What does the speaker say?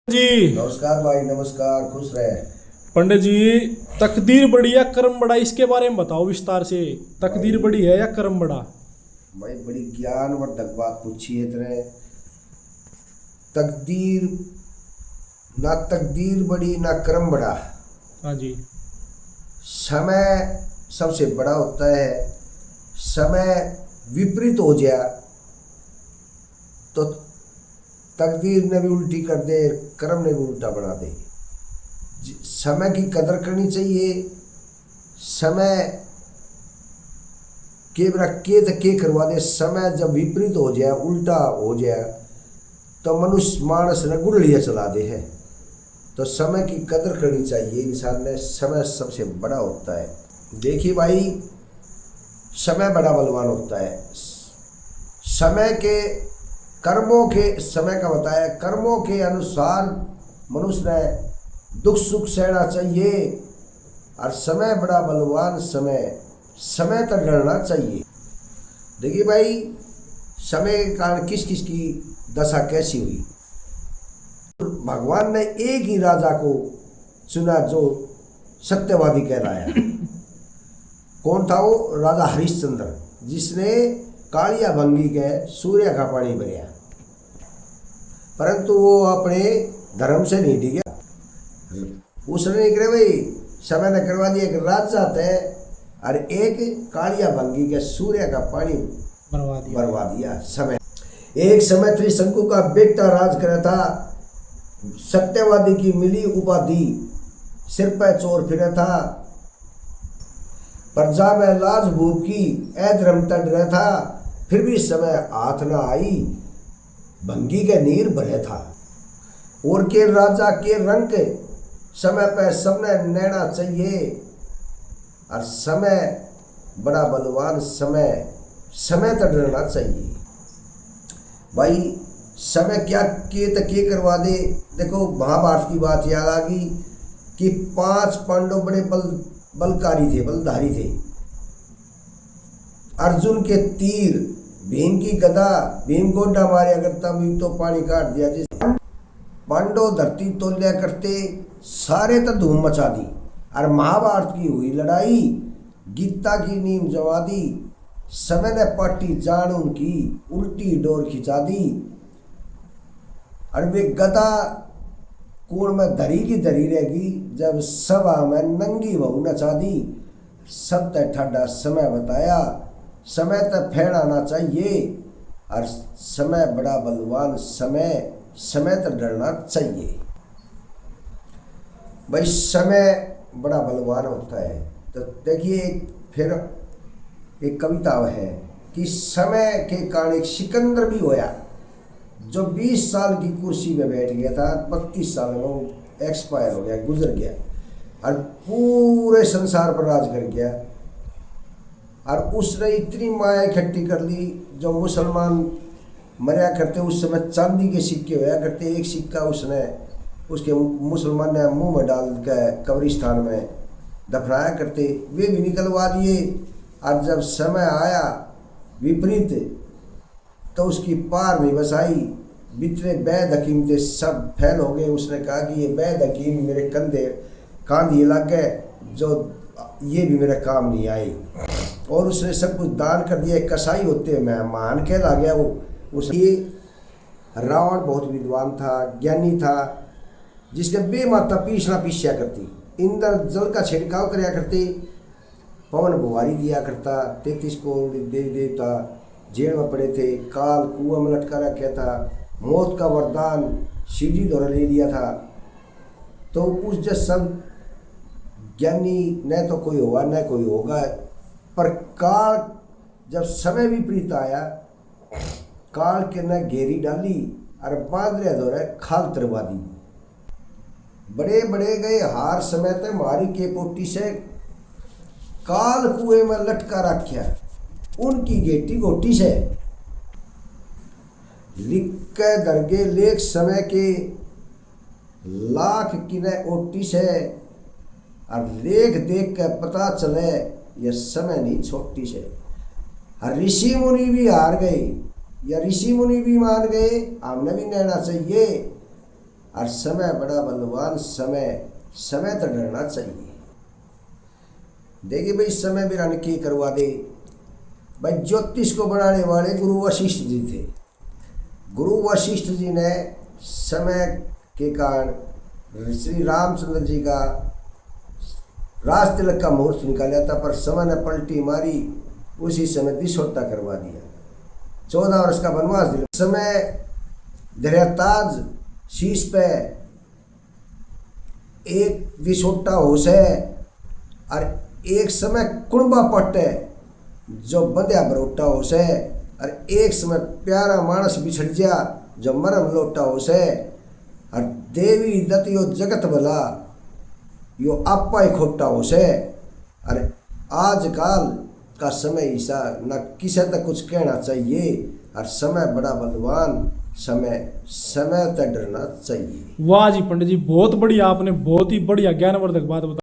जी। नमस्कार भाई, नमस्कार, खुश रहे। पंडित जी, तकदीर बड़ी या कर्म बड़ा, इसके बारे में बताओ विस्तार से। तकदीर भाई बड़ी है या कर्म बड़ा? भाई बड़ी ज्ञानवर्धक बात पूछी है तेरे। तकदीर, ना तकदीर बड़ी ना कर्म बड़ा। हाँ जी। समय सबसे बड़ा होता है। समय विपरीत हो जाए तो तकदीर ने भी उल्टी कर दे, कर्म ने भी उल्टा बना दे। समय की कदर करनी चाहिए। समय के बरा के करवा दे। समय जब विपरीत हो जाए, उल्टा हो जाए, तो मनुष्य मानस ने गुड़लिया चला दे है। तो समय की कदर करनी चाहिए इंसान ने। समय सबसे बड़ा होता है। देखिए भाई, समय बड़ा बलवान होता है। समय के कर्मों के, समय का बताया, कर्मों के अनुसार मनुष्य ने दुख सुख सहना चाहिए। और समय बड़ा बलवान, समय तक लड़ना चाहिए। देखिए भाई, समय के कारण किस किस की दशा कैसी हुई। भगवान ने एक ही राजा को चुना जो सत्यवादी कहलाया। कौन था वो? राजा हरिश्चंद्र, जिसने कालिया भंगी के सूर्य का पानी भरिया। परंतु वो अपने धर्म से नहीं डिगा। उसने नहीं करे भाई, समय ने करवा दिया एक राजा थे और एक कालिया भंगी के सूर्य का पानी बरवा दिया। समय एक समय त्रिशंकु का बेटा राज कर था। सत्यवादी की मिली उपाधि, सिर पर चोर फिरा था। प्रजा में लाज भूखी, अधर्म तड़ रहा था। फिर भी समय हाथ न आई, भंगी के नीर भरे था। और के राजा के रंग समय पर सबने नैना चाहिए। और समय बड़ा बलवान, समय तक रहना चाहिए भाई। समय क्या के करवा दे। देखो, महाभारत की बात याद आ गई कि 5 पांडव बड़े बलकारी थे, बलधारी थे। अर्जुन के तीर, भीम की गदा, भीम गोड्डा मारा करता भी तो पानी काट दिया। जिस पांडव धरती तोल्या करते, सारे तो धूम मचा दी। और महाभारत की हुई लड़ाई, गीता की नींव जमा दी। समय ने पाटी जान उनकी, उल्टी डोर खिंचा दी। और वे गदा कोण में धरी की धरी रहेगी, जब सभा में नंगी बहू नचा दी। सब तय ठाडा समय बताया, समय तक फैलाना चाहिए। और समय बड़ा बलवान, समय तक डरना चाहिए भाई। समय बड़ा बलवान होता है। तो देखिए, फिर एक कविता है कि समय के कारण एक सिकंदर भी होया, जो 20 साल की कुर्सी में बैठ गया था, 32 साल में वो एक्सपायर हो गया, गुजर गया। और पूरे संसार पर राज कर गया। और उसने इतनी माया इकट्ठी कर ली। जो मुसलमान मरा करते उस समय चांदी के सिक्के होया करते, एक सिक्का उसके मुसलमान ने मुंह में डाल के कब्रिस्तान में दफनाया करते, वे भी निकलवा दिए। और जब समय आया विपरीत, तो उसकी पार नहीं बसाई। बितरे वैद हकीम थे, सब फैल हो गए। उसने कहा कि ये वैद हकीम मेरे कंधे कांधिए लग गए, जो ये भी मेरे काम नहीं आए। और उसने सब कुछ दान कर दिया। कसाई होते मैं महान कहला गया वो। उसके रावण बहुत विद्वान था, ज्ञानी था, जिसके बेमाता पीसना पीसिया करती। इंद्र जल का छिड़काव कराया करते, पवन बुहारी दिया करता। 33 करोड़ देवी देवता जेल में पड़े थे। काल कुआं में लटका रखा था। मौत का वरदान शिवजी द्वारा ले लिया था। तो उस जैसा ज्ञानी न तो कोई होगा न कोई होगा। पर काल, जब समय विपरीत आया, काल के न घेरी डाली और बांदरे द्वारा खाल तरवा दी। बड़े बड़े गए हार समय तक मारी के पोटी से, काल कुएं में लटका रखा उनकी गेटी गोटी से। लिख के दरगे लेख समय के, लाख किने ओटी से। और लेख देख के पता चले यह समय नहीं छोटी से। और ऋषि मुनि भी हार गए, या ऋषि मुनि भी मान गए, हमने भी नैना चाहिए। और समय बड़ा बलवान, समय तो डरना चाहिए। देखिए भाई, समय भी रानी की करवा दे भाई। ज्योतिष को बनाने वाले गुरु वशिष्ठ जी थे। गुरु वशिष्ठ जी ने समय के कारण श्री रामचंद्र जी का राज तिलक का मुहूर्त निकाला था, पर समय ने पलटी मारी, उसी समय दिशोटा करवा दिया। 14 वर्ष का वनवास दिला। समय धैर्यताज शीश पे एक दिशोटा होश है, और एक समय कुणबा पट्ट है जो बंध्या बरोटा होश है, और एक समय प्यारा मानस बिछड़ जा जो मरम लोटा होश है। और देवी दत्त यो जगत भला यो आपा ही खोटा होश है। अरे आजकल का समय ऐसा न किसी तक कुछ कहना चाहिए, और समय बड़ा बलवान, समय तक डरना चाहिए। वाह जी पंडित जी, बहुत बढ़िया, आपने बहुत ही बढ़िया ज्ञानवर्धक बात बताई।